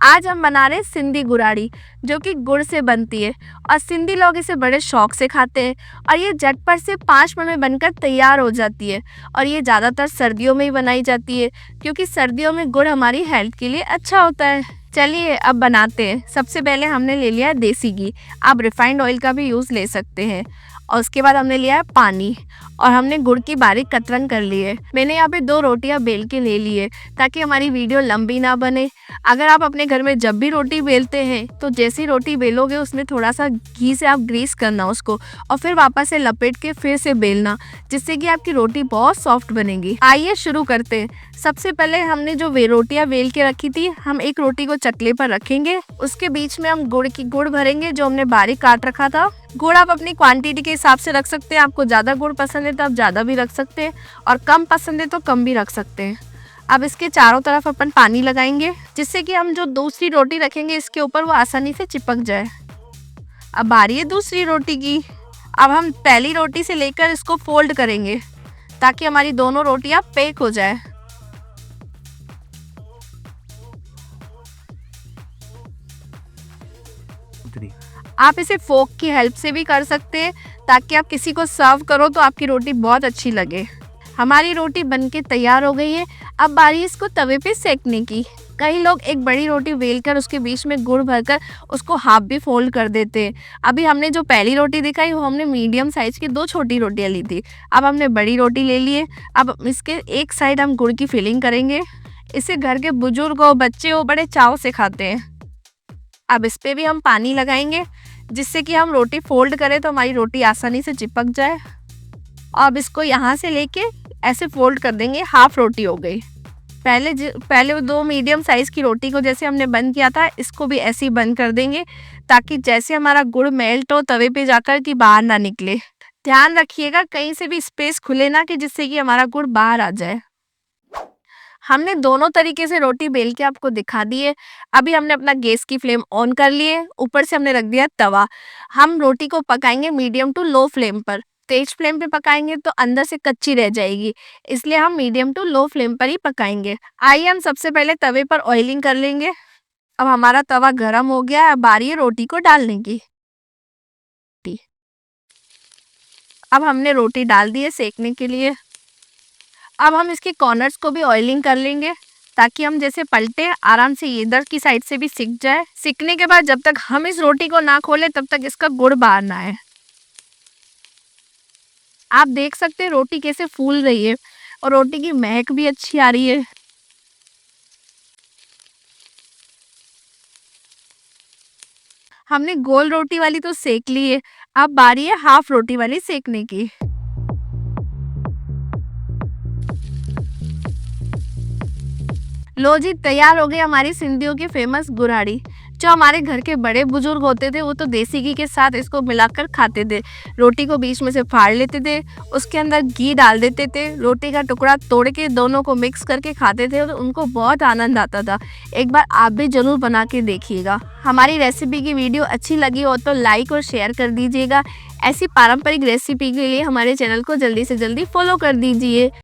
आज हम बना रहे हैं सिंधी गुराड़ी, जो कि गुड़ से बनती है और सिंधी लोग इसे बड़े शौक से खाते हैं। और ये झटपट से 5 मिनट में बनकर तैयार हो जाती है और ये ज़्यादातर सर्दियों में ही बनाई जाती है, क्योंकि सर्दियों में गुड़ हमारी हेल्थ के लिए अच्छा होता है। चलिए अब बनाते हैं। सबसे पहले हमने ले लिया है देसी घी, आप रिफाइंड ऑयल का भी यूज़ ले सकते हैं। और उसके बाद हमने लिया है पानी और हमने गुड़ की बारीक कतरन कर ली है। मैंने यहाँ पे 2 रोटियाँ बेल के ले ली है ताकि हमारी वीडियो लंबी ना बने। अगर आप अपने घर में जब भी रोटी बेलते हैं तो जैसी रोटी बेलोगे उसमें थोड़ा सा घी से आप ग्रीस करना उसको और फिर वापस से लपेट के फिर से बेलना, जिससे कि आपकी रोटी बहुत सॉफ्ट बनेगी। आइए शुरू करते हैं। सबसे पहले हमने जो वे रोटियाँ बेल के रखी थी, हम एक रोटी को चकले पर रखेंगे। उसके बीच में हम गुड़ भरेंगे जो हमने बारीक काट रखा था। गुड़ आप अपनी क्वांटिटी के हिसाब से रख सकते हैं। आपको ज़्यादा गुड़ पसंद है तो आप ज़्यादा भी रख सकते हैं और कम पसंद है तो कम भी रख सकते हैं। अब इसके चारों तरफ अपन पानी लगाएंगे, जिससे कि हम जो दूसरी रोटी रखेंगे इसके ऊपर वो आसानी से चिपक जाए। अब बारी है दूसरी रोटी की। अब हम पहली रोटी से लेकर इसको फोल्ड करेंगे ताकि हमारी दोनों रोटियां पैक हो जाए। आप इसे फोक की हेल्प से भी कर सकते हैं ताकि आप किसी को सर्व करो तो आपकी रोटी बहुत अच्छी लगे। हमारी रोटी बनके तैयार हो गई है। अब बारी इसको तवे पे सेकने की। कई लोग एक बड़ी रोटी बेलकर उसके बीच में गुड़ भरकर उसको हाफ भी फोल्ड कर देते हैं। अभी हमने जो पहली रोटी दिखाई वो हमने मीडियम साइज की 2 छोटी रोटियां ली थी। अब हमने बड़ी रोटी ले ली है। अब इसके एक साइड हम गुड़ की फिलिंग करेंगे। इसे घर के बुजुर्ग हो, बच्चे हो, बड़े चाव से खाते हैं। अब इस पे भी हम पानी लगाएंगे, जिससे कि हम रोटी फोल्ड करें तो हमारी रोटी आसानी से चिपक जाए। अब इसको यहाँ से लेके ऐसे फोल्ड कर देंगे, हाफ रोटी हो गई। पहले 2 मीडियम साइज़ की रोटी को जैसे हमने बंद किया था, इसको भी ऐसे ही बंद कर देंगे ताकि जैसे हमारा गुड़ मेल्ट हो तवे पे जाकर कि बाहर ना निकले। ध्यान रखिएगा कहीं से भी स्पेस खुले ना, कि जिससे कि हमारा गुड़ बाहर आ जाए। हमने दोनों तरीके से रोटी बेल के आपको दिखा दी है। अभी हमने अपना गैस की फ्लेम ऑन कर ली है। ऊपर से हमने रख दिया तवा। हम रोटी को पकाएंगे मीडियम टू लो फ्लेम पर। तेज फ्लेम पे पकाएंगे तो अंदर से कच्ची रह जाएगी, इसलिए हम मीडियम टू लो फ्लेम पर ही पकाएंगे। आइए हम सबसे पहले तवे पर ऑयलिंग कर लेंगे। अब हमारा तवा गर्म हो गया है। अब बारी है रोटी को डालने की। अब हमने रोटी डाल दी है सेकने के लिए। अब हम इसके कॉर्नर्स को भी ऑयलिंग कर लेंगे ताकि हम जैसे पलटे आराम से इधर की साइड से भी सिक जाए। सिकने के बाद जब तक हम इस रोटी को ना खोले तब तक इसका गुड़ बाहर ना आए। आप देख सकते हैं रोटी कैसे फूल रही है और रोटी की महक भी अच्छी आ रही है। हमने गोल रोटी वाली तो सेक ली है। अब बारी है हाफ रोटी वाली सेकने की। लो जी, तैयार हो गई हमारी सिंधियों की फेमस गुराड़ी। जो हमारे घर के बड़े बुजुर्ग होते थे वो तो देसी घी के साथ इसको मिलाकर खाते थे। रोटी को बीच में से फाड़ लेते थे, उसके अंदर घी डाल देते थे, रोटी का टुकड़ा तोड़ के दोनों को मिक्स करके खाते थे और उनको बहुत आनंद आता था। एक बार आप भी जरूर बना के देखिएगा। हमारी रेसिपी की वीडियो अच्छी लगी हो तो लाइक और शेयर कर दीजिएगा। ऐसी पारंपरिक रेसिपी के लिए हमारे चैनल को जल्दी से जल्दी फॉलो कर दीजिए।